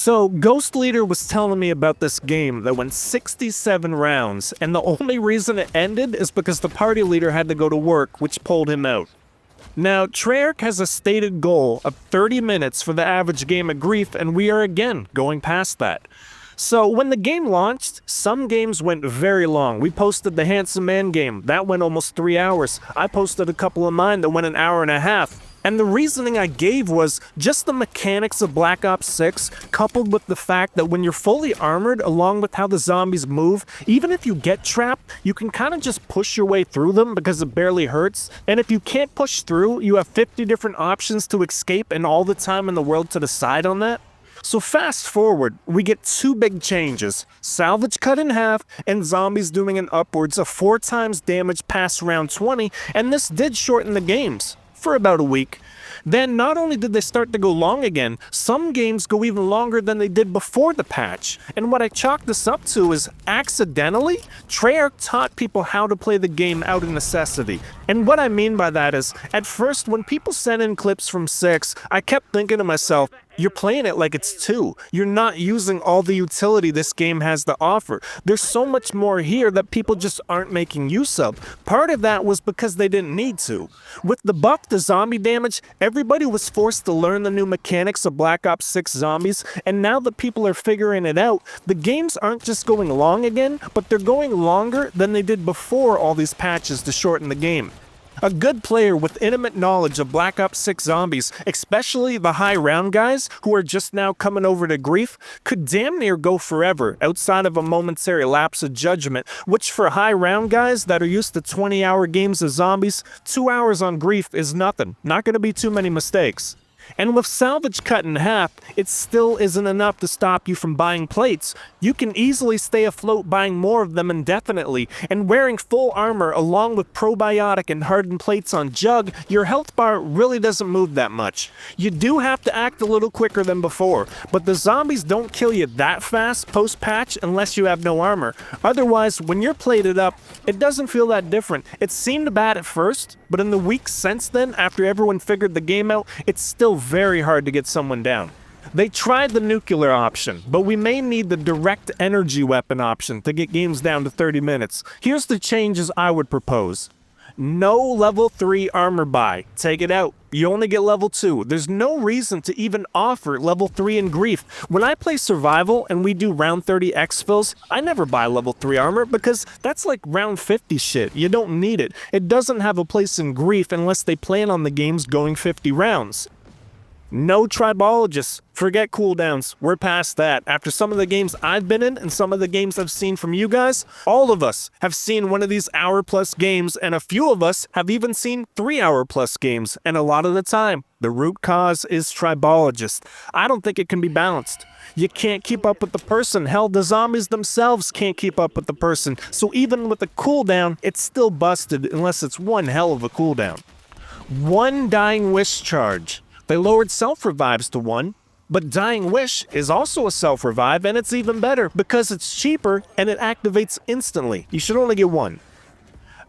So, Ghost Leader was telling me about this game that went 67 rounds, and the only reason it ended is because the party leader had to go to work, which pulled him out. Now, Treyarch has a stated goal of 30 minutes for the average game of Grief, and we are again going past that. So, when the game launched, some games went very long. We posted the Handsome Man game, that went almost 3 hours. I posted a couple of mine that went an hour and a half. And the reasoning I gave was just the mechanics of Black Ops 6, coupled with the fact that when you're fully armored, along with how the zombies move, even if you get trapped, you can kind of just push your way through them because it barely hurts. And if you can't push through, you have 50 different options to escape and all the time in the world to decide on that. So fast forward, we get two big changes. Salvage cut in half, and zombies doing an upwards of 4 times damage past round 20, and this did shorten the games. For about a week. Then not only did they start to go long again, some games go even longer than they did before the patch. And what I chalk this up to is, accidentally, Treyarch taught people how to play the game out of necessity. And what I mean by that is, at first when people sent in clips from 6, I kept thinking to myself, you're playing it like it's 2. You're not using all the utility this game has to offer. There's so much more here that people just aren't making use of. Part of that was because they didn't need to. With the buff to zombie damage, everybody was forced to learn the new mechanics of Black Ops 6 Zombies, and now that people are figuring it out, the games aren't just going long again, but they're going longer than they did before all these patches to shorten the game. A good player with intimate knowledge of Black Ops 6 Zombies, especially the high round guys who are just now coming over to Grief, could damn near go forever outside of a momentary lapse of judgment, which for high round guys that are used to 20-hour games of Zombies, 2 hours on Grief is nothing. Not going to be too many mistakes. And with salvage cut in half, it still isn't enough to stop you from buying plates. You can easily stay afloat buying more of them indefinitely, and wearing full armor along with probiotic and hardened plates on Jug, your health bar really doesn't move that much. You do have to act a little quicker than before, but the zombies don't kill you that fast post-patch unless you have no armor. Otherwise, when you're plated up, it doesn't feel that different. It seemed bad at first, but in the weeks since then, after everyone figured the game out, it's still very hard to get someone down. They tried the nuclear option, but we may need the direct energy weapon option to get games down to 30 minutes. Here's the changes I would propose. No level 3 armor buy. Take it out. You only get level 2. There's no reason to even offer level 3 in Grief. When I play Survival and we do round 30 exfils, I never buy level 3 armor because that's like round 50 shit. You don't need it. It doesn't have a place in Grief unless they plan on the games going 50 rounds. No Tribologists. Forget cooldowns. We're past that. After some of the games I've been in and some of the games I've seen from you guys, all of us have seen one of these hour-plus games, and a few of us have even seen 3-hour-plus games, and a lot of the time, the root cause is Tribologist. I don't think it can be balanced. You can't keep up with the person. Hell, the zombies themselves can't keep up with the person. So even with a cooldown, it's still busted unless it's one hell of a cooldown. 1 Dying Wish charge. They lowered self-revives to 1, but Dying Wish is also a self-revive, and it's even better because it's cheaper and it activates instantly. You should only get 1.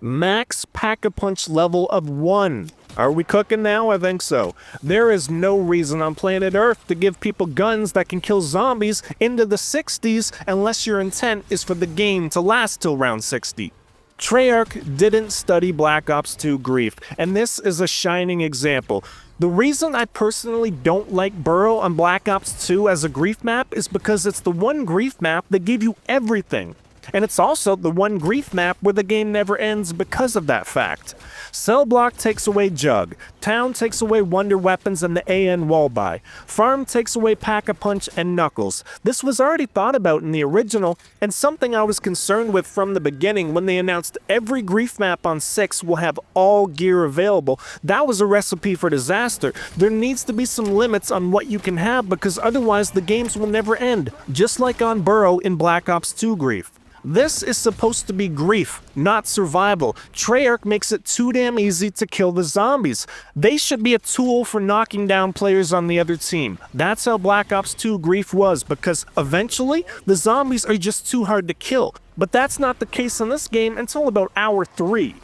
Max Pack-a-Punch level of 1. Are we cooking now? I think so. There is no reason on planet Earth to give people guns that can kill zombies into the 60s unless your intent is for the game to last till round 60. Treyarch didn't study Black Ops 2 Grief, and this is a shining example. The reason I personally don't like Burrow on Black Ops 2 as a Grief map is because it's the one Grief map that gave you everything. And it's also the one Grief map where the game never ends because of that fact. Cell Block takes away Jug. Town takes away Wonder Weapons and the AN wall buy. Farm takes away Pack-a-Punch and Knuckles. This was already thought about in the original, and something I was concerned with from the beginning when they announced every Grief map on 6 will have all gear available. That was a recipe for disaster. There needs to be some limits on what you can have because otherwise the games will never end, just like on Burrow in Black Ops 2 Grief. This is supposed to be Grief, not survival. Treyarch makes it too damn easy to kill the zombies. They should be a tool for knocking down players on the other team. That's how Black Ops 2 Grief was, because eventually, the zombies are just too hard to kill. But that's not the case in this game until about hour 3.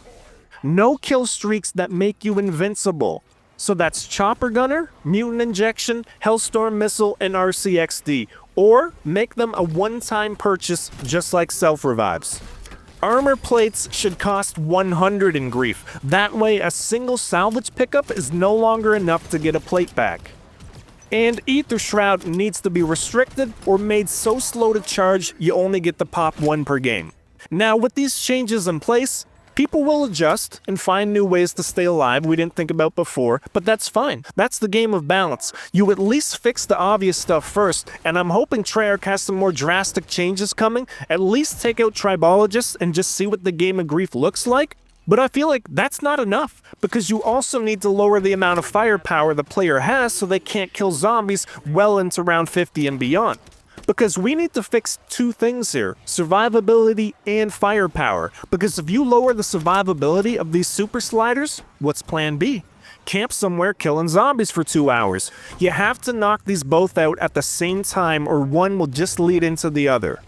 No kill streaks that make you invincible. So that's Chopper Gunner, Mutant Injection, Hellstorm Missile, and RCXD. Or make them a one-time purchase just like self-revives. Armor plates should cost 100 in Grief. That way a single salvage pickup is no longer enough to get a plate back. And Aether Shroud needs to be restricted or made so slow to charge you only get to pop one per game. Now with these changes in place, people will adjust and find new ways to stay alive we didn't think about before, but that's fine. That's the game of balance. You at least fix the obvious stuff first, and I'm hoping Treyarch has some more drastic changes coming. At least take out Tribologist and just see what the game of Grief looks like. But I feel like that's not enough, because you also need to lower the amount of firepower the player has so they can't kill zombies well into round 50 and beyond. Because we need to fix two things here, survivability and firepower. Because if you lower the survivability of these super sliders, what's plan B? Camp somewhere killing zombies for 2 hours. You have to knock these both out at the same time or one will just lead into the other.